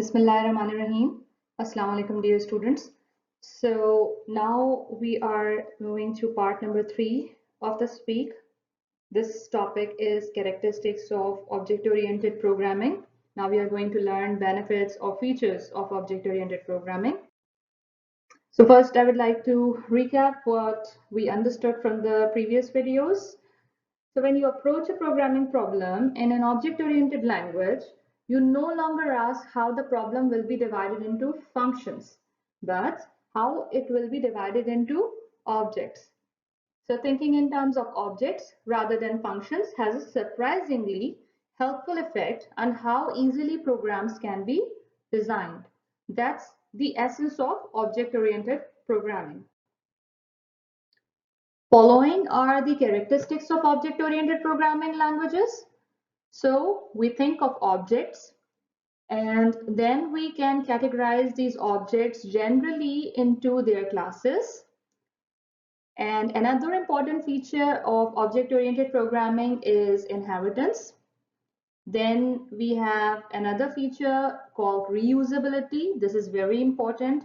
Bismillahirrahmanirrahim. Assalamu alaikum, dear students. So now we are moving to part number 3 of this week. This topic is characteristics of object-oriented programming. Now we are going to learn benefits or features of object-oriented programming. So first I would like to recap what we understood from the previous videos. So when you approach a programming problem in an object-oriented language, you no longer ask how the problem will be divided into functions, but how it will be divided into objects. So thinking in terms of objects rather than functions has a surprisingly helpful effect on how easily programs can be designed. That's the essence of object-oriented programming. Following are the characteristics of object-oriented programming languages. So we think of objects and then we can categorize these objects generally into their classes. And another important feature of object-oriented programming is inheritance. Then we have another feature called reusability. This is very important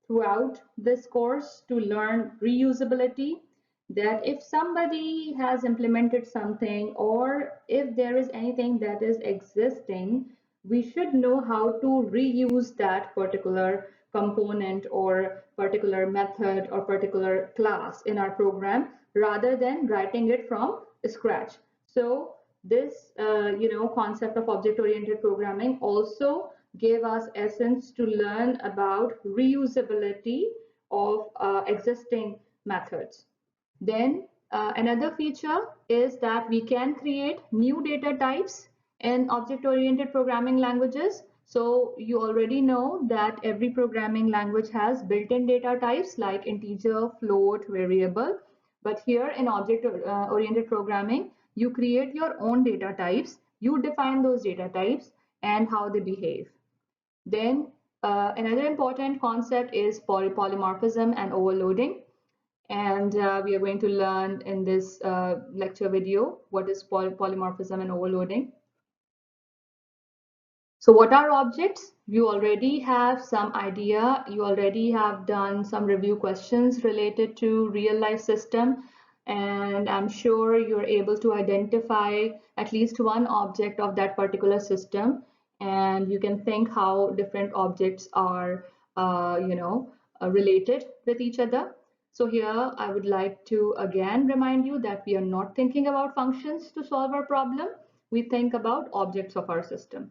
throughout this course to learn reusability, that if somebody has implemented something or if there is anything that is existing, we should know how to reuse that particular component or particular method or particular class in our program rather than writing it from scratch. So this concept of object-oriented programming also gave us essence to learn about reusability of existing methods. Then another feature is that we can create new data types in object-oriented programming languages. So you already know that every programming language has built-in data types like integer, float, variable. But here in object-oriented programming, you create your own data types, you define those data types and how they behave. Then another important concept is polymorphism and overloading. And we are going to learn in this lecture video what is polymorphism and overloading. So what are objects? You already have some idea. You already have done some review questions related to real life system. And I'm sure you're able to identify at least one object of that particular system. And you can think how different objects are, related with each other. So here I would like to again remind you that we are not thinking about functions to solve our problem. We think about objects of our system.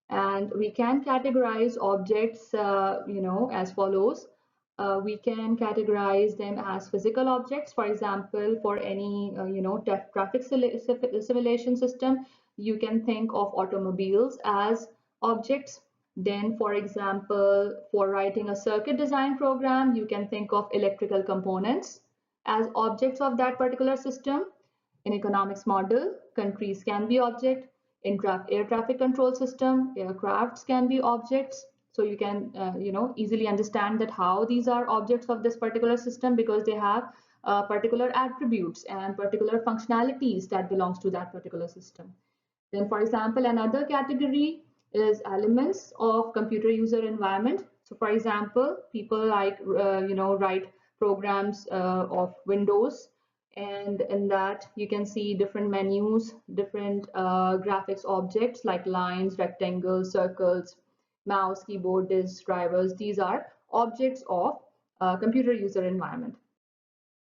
And we can categorize objects, as follows. We can categorize them as physical objects. For example, for any, traffic simulation system, you can think of automobiles as objects. Then, for example, for writing a circuit design program, you can think of electrical components as objects of that particular system. In economics model, countries can be object. In air traffic control system, aircrafts can be objects. So you can, easily understand that how these are objects of this particular system because they have particular attributes and particular functionalities that belongs to that particular system. Then, for example, another category is elements of computer user environment. So, for example, people like, write programs of Windows, and in that you can see different menus, different graphics objects like lines, rectangles, circles, mouse, keyboard, disk, drivers. These are objects of computer user environment.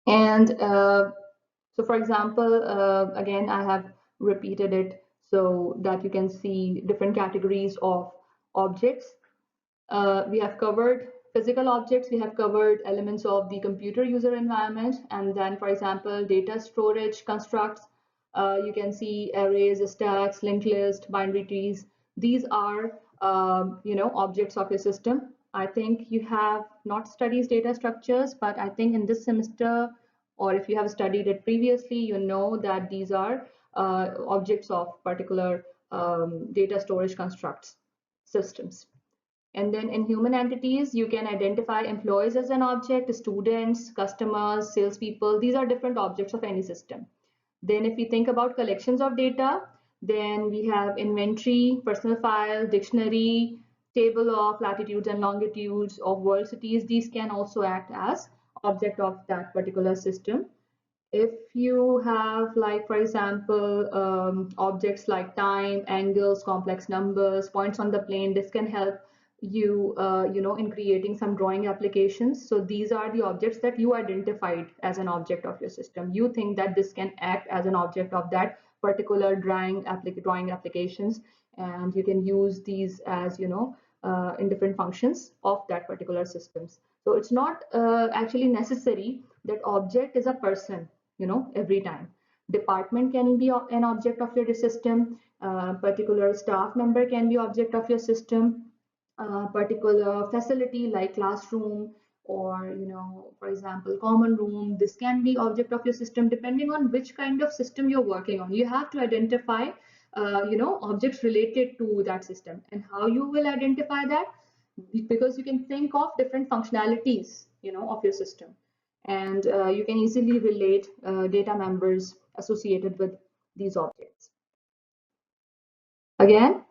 And so for example, again, I have repeated it so that you can see different categories of objects. We have covered physical objects, we have covered elements of the computer user environment, and then, for example, data storage constructs. You can see arrays, stacks, linked list, binary trees. These are, objects of your system. I think you have not studied data structures, but I think in this semester, or if you have studied it previously, you know that these are objects of particular data storage constructs systems. And then in human entities, you can identify employees as an object, students, customers, salespeople. These are different objects of any system. Then if we think about collections of data, then we have inventory, personal file, dictionary, table of latitudes and longitudes of world cities, these can also act as object of that particular system. If you have, like, for example, objects like time, angles, complex numbers, points on the plane, this can help you, in creating some drawing applications. So these are the objects that you identified as an object of your system. You think that this can act as an object of that particular drawing applications, and you can use these as, in different functions of that particular systems. So it's not actually necessary that object is a person, every time. Department can be an object of your system. Particular staff member can be object of your system. Particular facility like classroom, or, for example, common room, this can be object of your system depending on which kind of system you're working on. You have to identify objects related to that system. And how you will identify that? Because you can think of different functionalities, of your system, and you can easily relate data members associated with these objects. Again,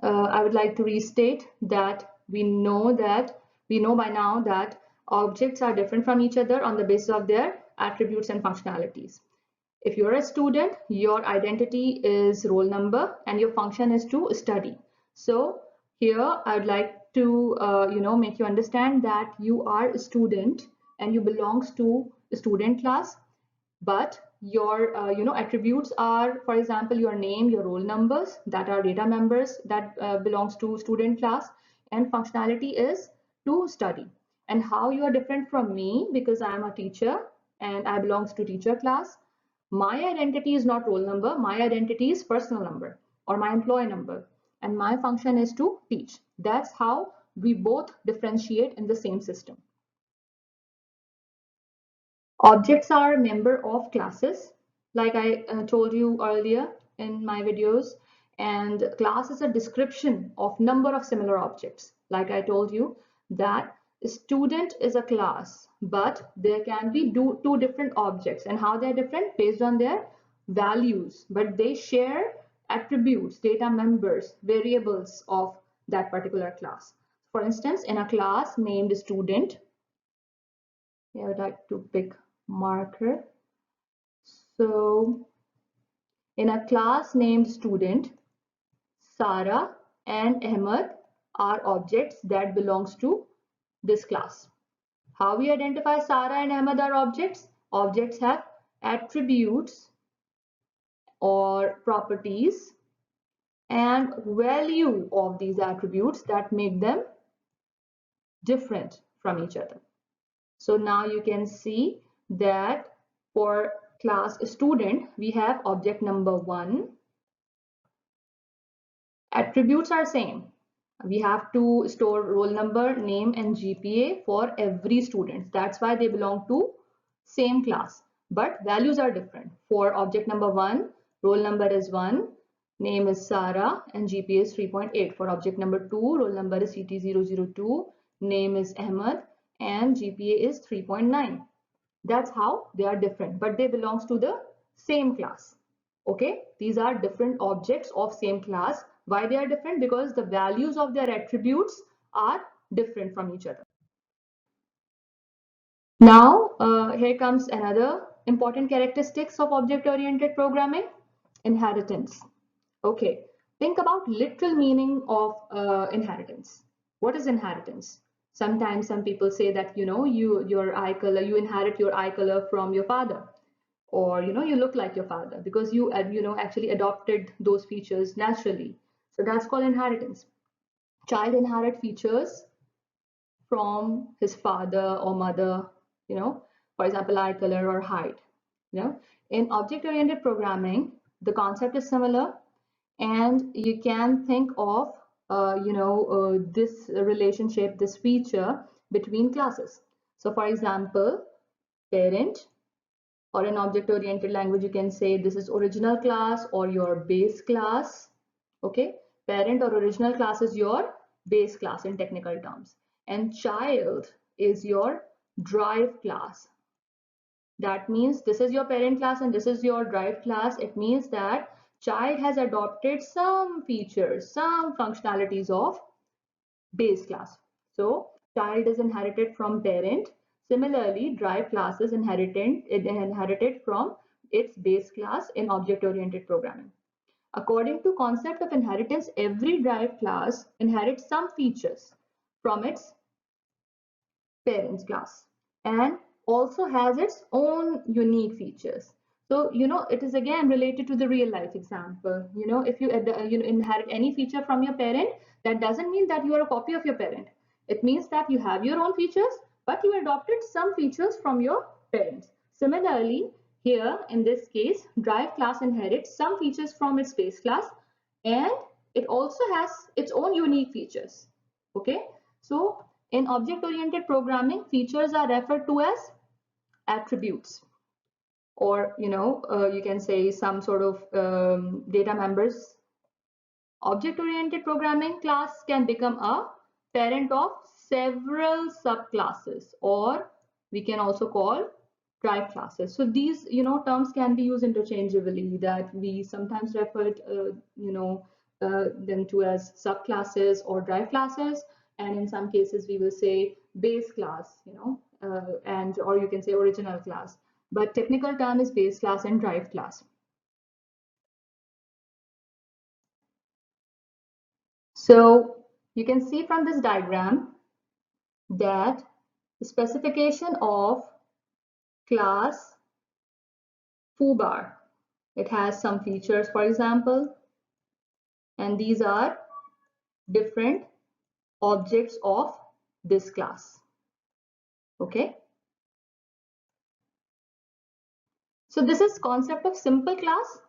I would like to restate that we know by now that objects are different from each other on the basis of their attributes and functionalities. If you're a student, your identity is roll number and your function is to study. So here I would like to make you understand that you are a student and you belongs to a student class, but your attributes are, for example, your name, your roll numbers, that are data members that belongs to student class, and functionality is to study. And how you are different from me, because I am a teacher and I belongs to teacher class. My identity is not roll number, my identity is personal number or my employee number, and my function is to teach. That's how we both differentiate in the same system. Objects are a member of classes, like I told you earlier in my videos, and class is a description of number of similar objects. Like I told you that student is a class, but there can be two different objects, and how they're different based on their values, but they share attributes, data members, variables of that particular class. For instance, in a class named student, I would like to pick marker. So in a class named student, Sarah and Ahmed are objects that belongs to this class. How we identify Sarah and Ahmed are objects? Objects have attributes or properties and value of these attributes that make them different from each other. So now you can see that for class student, we have object number 1. Attributes are same. We have to store roll number, name, and GPA for every student. That's why they belong to same class. But values are different. For object number 1, roll number is 1, name is Sarah, and GPA is 3.8. For object number 2, roll number is CT002, name is Ahmed, and GPA is 3.9. That's how they are different, but they belongs to the same class. Okay, these are different objects of same class. Why they are different? Because the values of their attributes are different from each other. Now, here comes another important characteristics of object-oriented programming: inheritance. Okay, think about literal meaning of inheritance. What is inheritance? Sometimes some people say that your eye color, you inherit your eye color from your father, or you look like your father because you actually adopted those features naturally. So that's called inheritance. Child inherit features from his father or mother, for example, eye color or height. In object-oriented programming, the concept is similar, and you can think of this relationship, this feature between classes. So for example, parent, or in object-oriented language, you can say this is original class or your base class. Okay, parent or original class is your base class in technical terms, and child is your derived class. That means this is your parent class and this is your derived class. It means that child has adopted some features, some functionalities of base class. So child is inherited from parent. Similarly, derived class is inherited from its base class in object-oriented programming. According to concept of inheritance, every derived class inherits some features from its parents class and also has its own unique features. So, it is again related to the real life example. If you inherit any feature from your parent, that doesn't mean that you are a copy of your parent. It means that you have your own features, but you adopted some features from your parents. Similarly, here in this case, derived class inherits some features from its base class, and it also has its own unique features. Okay, so in object-oriented programming, features are referred to as attributes, or you can say some sort of data members. Object-oriented programming class can become a parent of several subclasses, or we can also call derived classes. So these terms can be used interchangeably, that we sometimes refer them to as subclasses or derived classes, and in some cases we will say base class, and or you can say original class, but technical term is base class and derived class. So you can see from this diagram that the specification of class foobar, it has some features, for example, and these are different objects of this class. Okay, so this is concept of simple class,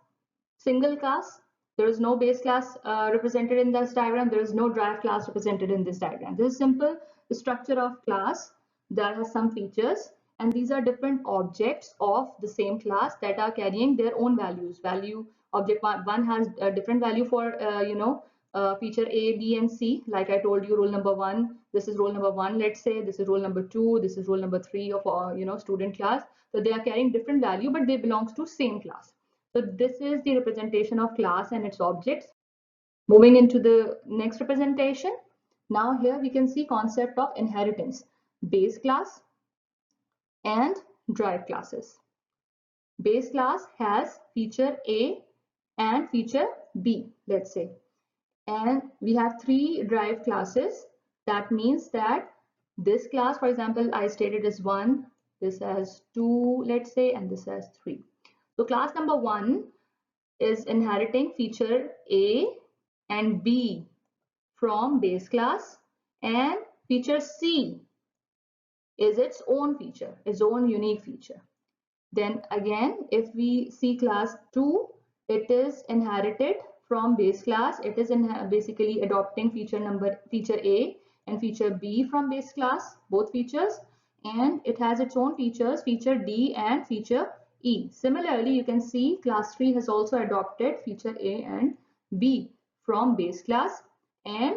single class. There is no base class represented in this diagram. There is no derived class represented in this diagram. This is simple structure of class that has some features, and these are different objects of the same class that are carrying their own values. Object one has a different value for feature A, B, and C. Like I told you, roll number one. This is roll number one. Let's say this is roll number two. This is roll number three of student class. So they are carrying different value, but they belongs to same class. So this is the representation of class and its objects. Moving into the next representation. Now here we can see concept of inheritance, base class and derived classes. Base class has feature A and feature B, let's say. And we have three derived classes. That means that this class, for example, I stated is 1, this has 2, let's say, and this has 3. So class number 1 is inheriting feature A and B from base class, and feature C is its own feature, its own unique feature. Then again, if we see class 2, it is inherited from base class. It is basically adopting feature A and feature B from base class, both features, and it has its own features, feature D and feature E. Similarly, you can see class 3 has also adopted feature A and B from base class, and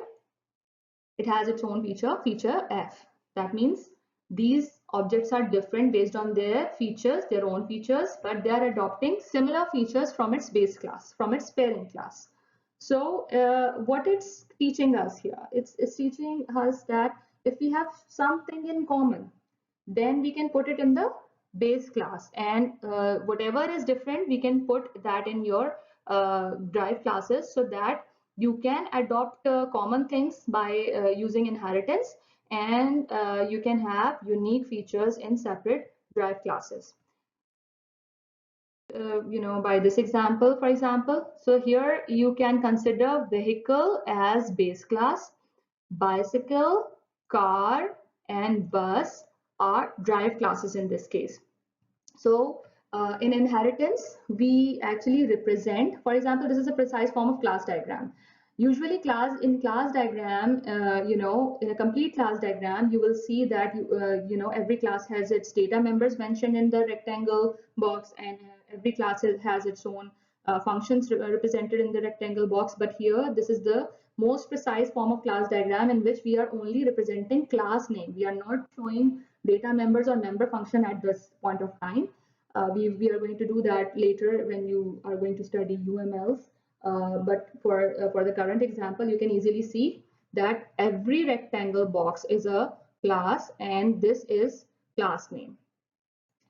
it has its own feature, feature F. That means these objects are different based on their features, their own features, but they are adopting similar features from its base class, from its parent class. So what it's teaching us here, it's teaching us that if we have something in common, then we can put it in the base class, and whatever is different, we can put that in your derived classes, so that you can adopt common things by using inheritance, and you can have unique features in separate derived classes. By this example, for example, so here you can consider vehicle as base class, bicycle, car, and bus are derived classes in this case. So in inheritance, we actually represent, for example, this is a precise form of class diagram. Usually class diagram, in a complete class diagram, you will see that, every class has its data members mentioned in the rectangle box, and every class has its own functions represented in the rectangle box. But here, this is the most precise form of class diagram in which we are only representing class name. We are not showing data members or member function at this point of time. We are going to do that later when you are going to study UMLs. But for the current example, you can easily see that every rectangle box is a class and this is class name.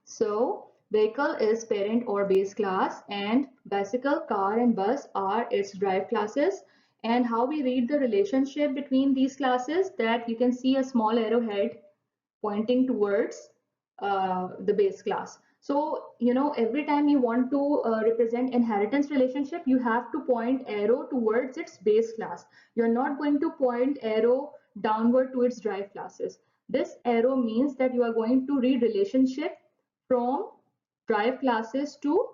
So vehicle is parent or base class and bicycle, car and bus are its drive classes. And how we read the relationship between these classes, that you can see a small arrowhead pointing towards the base class. So, you know, every time you want to represent inheritance relationship, you have to point arrow towards its base class. You're not going to point arrow downward to its drive classes. This arrow means that you are going to read relationship from drive classes to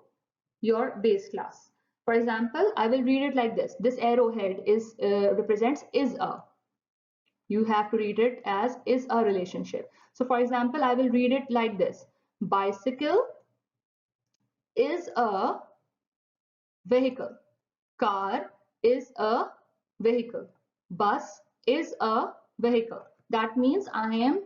your base class. For example, I will read it like this. This arrowhead is represents is a. You have to read it as is a relationship. So for example, I will read it like this. Bicycle is a vehicle. Car is a vehicle. Bus is a vehicle. That means I am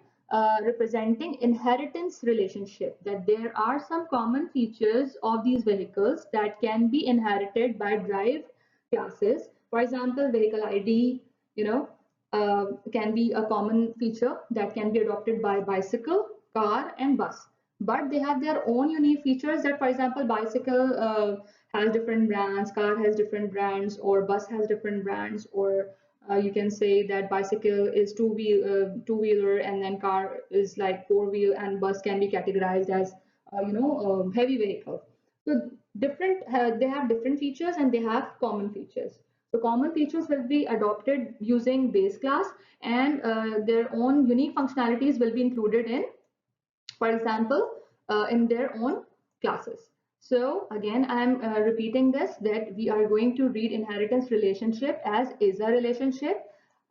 representing inheritance relationship, that there are some common features of these vehicles that can be inherited by drive classes. For example, vehicle ID, you know, can be a common feature that can be adopted by bicycle, car, and bus. But they have their own unique features that, for example, bicycle has different brands, car has different brands, or bus has different brands, or you can say that bicycle is two-wheeler, and then car is like four-wheel, and bus can be categorized as heavy vehicle. So different, they have different features and they have common features. So common features will be adopted using base class, and their own unique functionalities will be included in, for example, in their own classes. So again, I'm repeating this, that we are going to read inheritance relationship as is a relationship,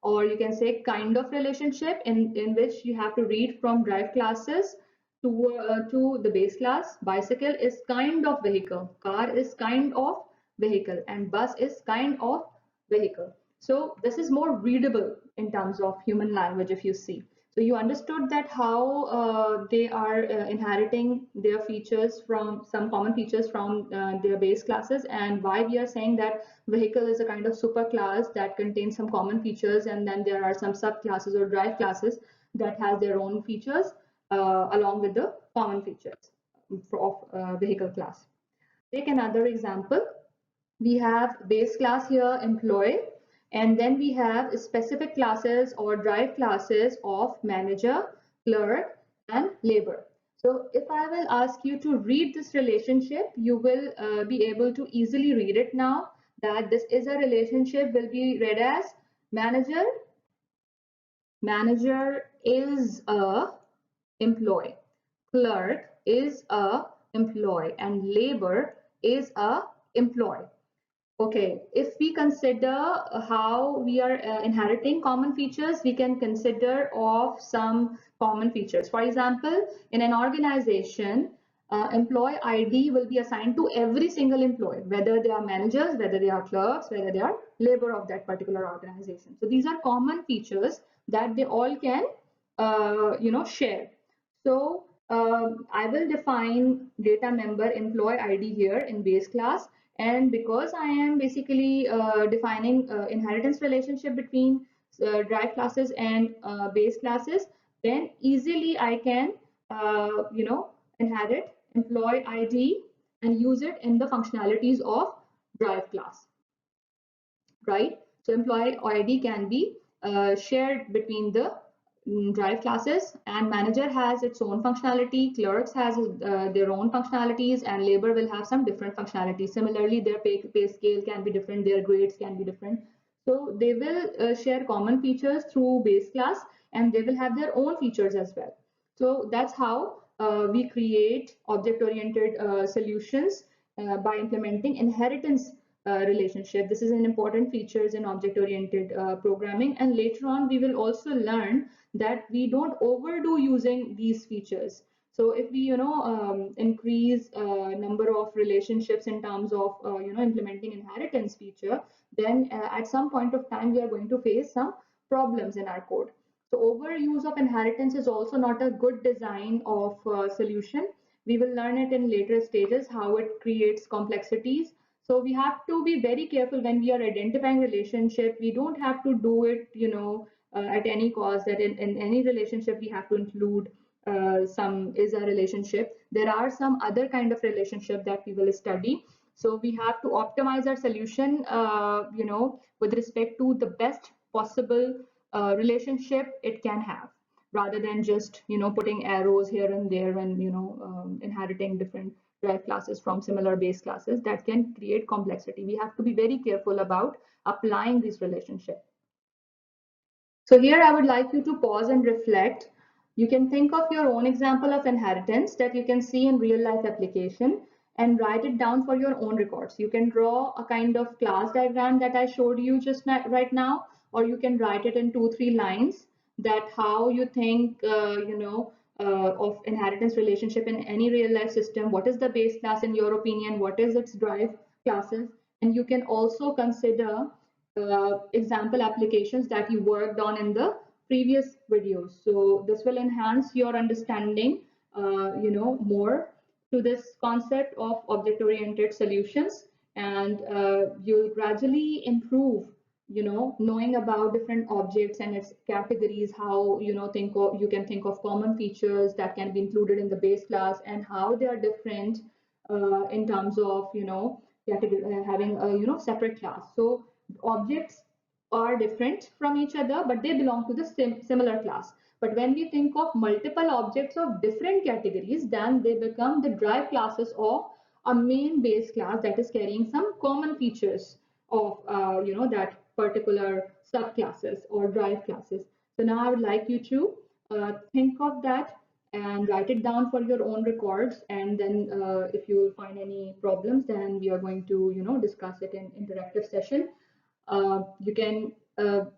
or you can say kind of relationship, in which you have to read from drive classes to the base class. Bicycle is kind of vehicle, car is kind of vehicle, and bus is kind of vehicle. So this is more readable in terms of human language if you see. So you understood that how they are inheriting their features from some common features from their base classes, and why we are saying that vehicle is a kind of super class that contains some common features, and then there are some subclasses or drive classes that has their own features along with the common features of vehicle class. Take another example. We have base class here, employee, and then we have specific classes or drive classes of manager, clerk, and labor. So if I will ask you to read this relationship, you will be able to easily read it now, that this is a relationship will be read as manager. Manager is a employee. Clerk is a employee, and labor is a employee. Okay, if we consider how we are inheriting common features, we can consider of some common features. For example, in an organization, employee ID will be assigned to every single employee, whether they are managers, whether they are clerks, whether they are labor of that particular organization. So these are common features that they all can, share. So I will define data member employee ID here in base class, and because I am basically defining inheritance relationship between drive classes and base classes, then easily I can inherit employee ID and use it in the functionalities of drive class, right? So employee ID can be shared between the drive classes, and manager has its own functionality, clerks has their own functionalities, and labor will have some different functionalities. Similarly, their pay scale can be different, their grades can be different. So they will share common features through base class, and they will have their own features as well. So that's how we create object-oriented solutions by implementing inheritance relationship. This is an important features in object-oriented programming, and later on we will also learn that we don't overdo using these features. So if we increase number of relationships in terms of implementing inheritance feature, then at some point of time we are going to face some problems in our code. So overuse of inheritance is also not a good design of solution. We will learn it in later stages how it creates complexities. So we have to be very careful when we are identifying relationship. We don't have to do it, at any cost, that in any relationship we have to include some is a relationship. There are some other kind of relationship that we will study. So we have to optimize our solution, with respect to the best possible relationship it can have, rather than just putting arrows here and there and inheriting different derived classes from similar base classes. That can create complexity. We have to be very careful about applying this relationship. So here I would like you to pause and reflect. You can think of your own example of inheritance that you can see in real life application and write it down for your own records. You can draw a kind of class diagram that I showed you just right now, or you can write it in 2-3 lines, that how you think, of inheritance relationship in any real life system. What is the base class in your opinion? What is its derived classes? And you can also consider example applications that you worked on in the previous videos. So this will enhance your understanding, more to this concept of object-oriented solutions, and you'll gradually improve, knowing about different objects and its categories, how, you can think of common features that can be included in the base class and how they are different in terms of, category, having a, separate class. So objects are different from each other, but they belong to the similar class. But when we think of multiple objects of different categories, then they become the derived classes of a main base class that is carrying some common features of, that particular subclasses or derived classes. So now I would like you to think of that and write it down for your own records. And then if you find any problems, then we are going to, discuss it in interactive session. You can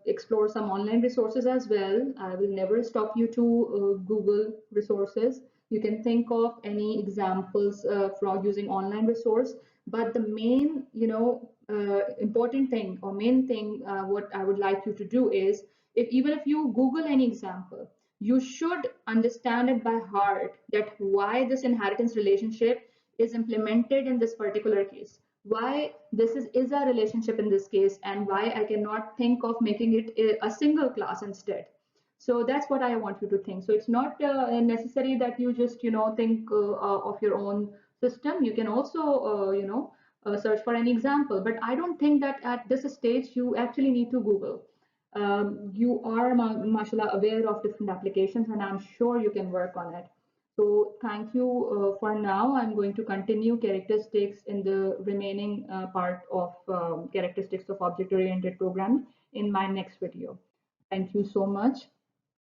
explore some online resources as well. I will never stop you to Google resources. You can think of any examples from using online resource, but the main, important thing or main thing, what I would like you to do is, even if you Google any example, you should understand it by heart, that why this inheritance relationship is implemented in this particular case, why this is a relationship in this case, and why I cannot think of making it a single class instead. So that's what I want you to think. So it's not necessary that you just think of your own system. You can also search for an example, but I don't think that at this stage you actually need to Google. You are, mashallah, aware of different applications, and I'm sure you can work on it. So thank you for now. I'm going to continue characteristics in the remaining part of characteristics of object-oriented programming in my next video. Thank you so much.